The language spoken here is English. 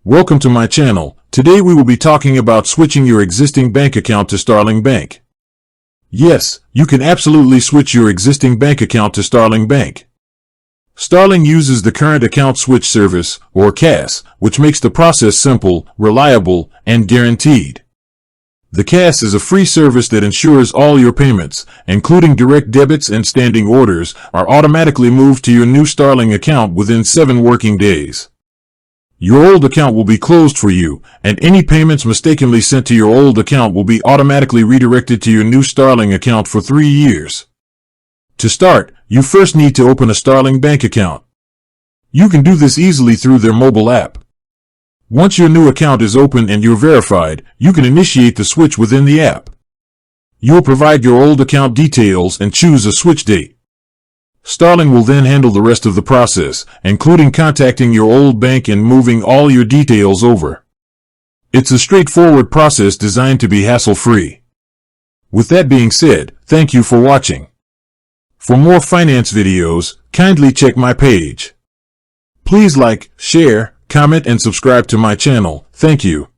Welcome to my channel. Today we will be talking about switching your existing bank account to Starling Bank. Yes, you can absolutely switch your existing bank account to Starling Bank. Starling uses the Current Account Switch Service, or CAS, which makes the process simple, reliable, and guaranteed. The CAS is a free service that ensures all your payments, including direct debits and standing orders, are automatically moved to your new Starling account within 7 working days. Your old account will be closed for you, and any payments mistakenly sent to your old account will be automatically redirected to your new Starling account for 3 years. To start, you first need to open a Starling Bank account. You can do this easily through their mobile app. Once your new account is open and you're verified, you can initiate the switch within the app. You'll provide your old account details and choose a switch date. Starling will then handle the rest of the process, including contacting your old bank and moving all your details over. It's a straightforward process designed to be hassle-free. With that being said, thank you for watching. For more finance videos, kindly check my page. Please like, share, comment and subscribe to my channel. Thank you.